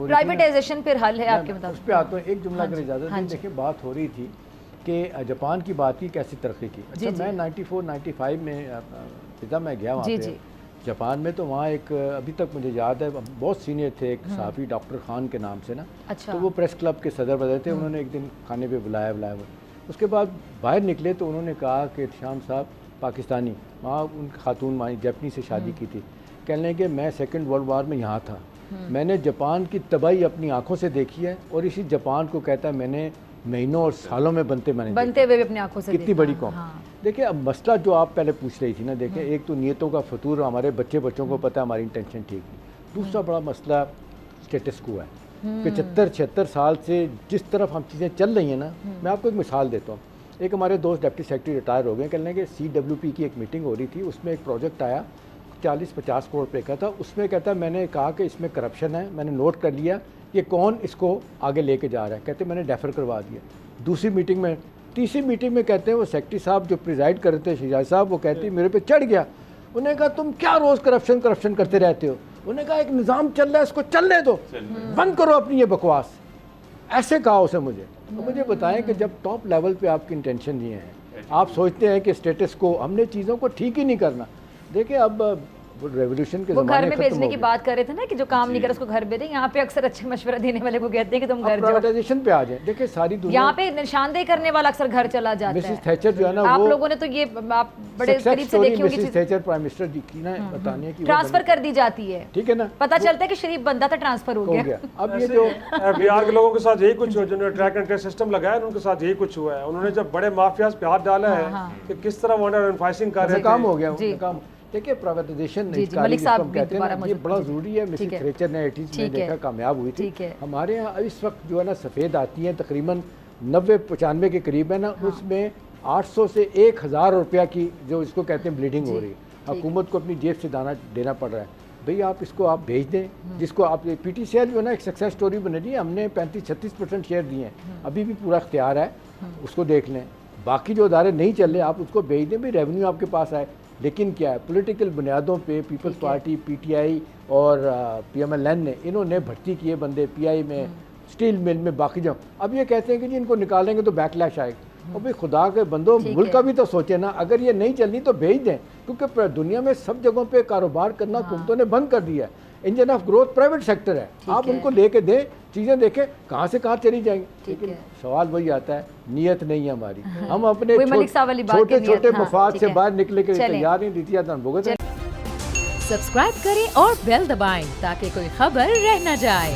Privatisation پھر حل ہے آپ کے مطابق؟ اس پہ آتا ہوں، ایک جملہ اگر اجازت دیں. دیکھیں بات ہو رہی تھی کہ جاپان کی بات کی کیسی ترقی کی. اچھا میں 94-95 میں فضا میں گیا وہاں پہ جاپان میں، تو وہاں ایک ابھی تک مجھے یاد ہے بہت سینئر تھے، ایک صحافی ڈاکٹر خان کے نام سے نا، تو وہ پریس کلب کے صدر بدل تھے. انہوں نے ایک دن کھانے پہ بلایا اس کے بعد باہر نکلے تو انہوں نے کہا کہ شام صاحب پاکستانی، وہاں ان خاتون ماں جاپنی سے شادی کی تھی، کہنے لگے کہ میں سیکنڈ ورلڈ وار میں یہاں تھا، میں نے جاپان کی تباہی اپنی آنکھوں سے دیکھی ہے، اور اسی جاپان کو کہتا ہے میں نے مہینوں اور سالوں میں بنتے ہوئے اپنی آنکھوں سے کتنی بڑی قوم. دیکھیں اب مسئلہ جو آپ پہلے پوچھ رہی تھی نا، دیکھیں ایک تو نیتوں کا فطور، ہمارے بچوں کو پتہ ہے ہماری انٹینشن ٹھیک نہیں. دوسرا بڑا مسئلہ اسٹیٹس کو ہے. 75-76 سال سے جس طرف ہم چیزیں چل رہی ہیں نا، میں آپ کو ایک مثال دیتا ہوں. ایک ہمارے دوست ڈپٹی سیکرٹری ریٹائر ہو گئے، کہنے کہ CWP کی ایک میٹنگ ہو رہی تھی، اس میں ایک پروجیکٹ آیا 40-50 کروڑ روپے کا تھا. اس میں کہتا ہے میں نے کہا کہ اس میں کرپشن ہے، میں نے نوٹ کر لیا کہ کون اس کو آگے لے کے جا رہا ہے. کہتے میں نے ڈیفر کروا دیا. دوسری میٹنگ میں، تیسری میٹنگ میں کہتے ہیں وہ سیکرٹری صاحب جو پریزائڈ کرتے ہیں شجاع صاحب، وہ کہتے ہیں میرے پہ چڑھ گیا. انہوں نے کہا تم کیا روز کرپشن کرتے رہتے ہو؟ انہوں نے کہا ایک نظام چل رہا ہے، اس کو چلنے دو، بند کرو اپنی یہ بکواس. ایسے کہا اسے مجھے. تو مجھے بتائیں کہ جب ٹاپ لیول پہ آپ کی انٹینشن یہ ہیں، آپ سوچتے ہیں کہ اسٹیٹس کو ہم نے چیزوں کو ٹھیک ہی نہیں کرنا. دیکھیں اب ریولیوشن کے زمانے گھر میں بھیجنے کی بات کر رہے تھے نا کہ جو کام نہیں کرے اس کو گھر بھیجیں. یہاں پہ اکثر اچھے مشورہ دینے والے کو کہتے ہیں کہ تم گھر جاؤ. پرائیویٹائزیشن پہ آ جائیں. دیکھیں ساری دنیا یہاں پہ نشاندہی کرنے والا اکثر گھر چلا جاتا ہے. مسز تھیچر جو ہے نا، آپ لوگوں نے تو یہ آپ بڑے قریب سے دیکھی ہوگی. مسز تھیچر پرائم منسٹر جی کی نا بتانے کی ٹرانسفر کر دی جاتی ہے، ٹھیک ہے نا، پتہ چلتا ہے کہ شریف بندہ تھا ٹرانسفر ہو گیا. اب یہ جو بہار کے لوگوں کے ساتھ یہی کچھ ہوا، جنہوں نے ٹریک اینڈ ٹریس سسٹم لگایا ان کے ساتھ یہی کچھ ہوا ہے. انہوں نے جب بڑے مافیاز پہ ہاتھ ڈالا ہے کہ کس طرح وانڈر انفائسنگ کر رہے تھے، کام ہو گیا کام. دیکھیں پرائیویٹائزیشن ملک صاحب کہتے ہیں نا، یہ بڑا ضروری ہے. مسز تھیچر نے 80s میں دیکھا کامیاب ہوئی تھی. ہمارے یہاں اس وقت جو ہے نا سفید آتی ہیں تقریباً 90-95 کے قریب ہے نا، اس میں 800 سے 1000 روپیہ کی جو اس کو کہتے ہیں بلیڈنگ ہو رہی ہے. حکومت کو اپنی جیب سے دینا پڑ رہا ہے. بھئی آپ اس کو آپ بھیج دیں، جس کو آپ PTCL جو ہے نا ایک سکسیس سٹوری بنے دی. ہم نے 35-36% شیئر دیے ہیں، ابھی بھی پورا اختیار ہے، اس کو دیکھ لیں. باقی جو ادارے نہیں چل رہے آپ اس کو بھیج دیں. بھئی ریونیو آپ کے پاس آئے. لیکن کیا ہے، پولیٹیکل بنیادوں پہ پیپلز پارٹی PTI اور PMLN نے انہوں نے بھرتی کیے بندے PI میں، اسٹیل مل میں، باقی جگہ. اب یہ کہتے ہیں کہ جی ان کو نکالیں گے تو بیک لیش آئے گا. اور بھئی خدا کے بندوں ملک کا بھی تو سوچے نا. اگر یہ نہیں چلنی تو بھیج دیں، کیونکہ دنیا میں سب جگہوں پہ کاروبار کرنا حکومتوں نے بند کر دیا ہے. Engine of growth private sector ہے. آپ ان کو لے کے دیں، چیزیں دیکھیں کہاں سے کہاں چلی جائیں گی. لیکن سوال وہی آتا ہے، نیت نہیں ہے ہماری. ہم اپنے چھوٹے مفاد سے باہر نکلنے کے لیے تیار نہیں. دیتی سبسکرائب کریں اور بیل دبائیں تاکہ کوئی خبر رہ نہ جائے.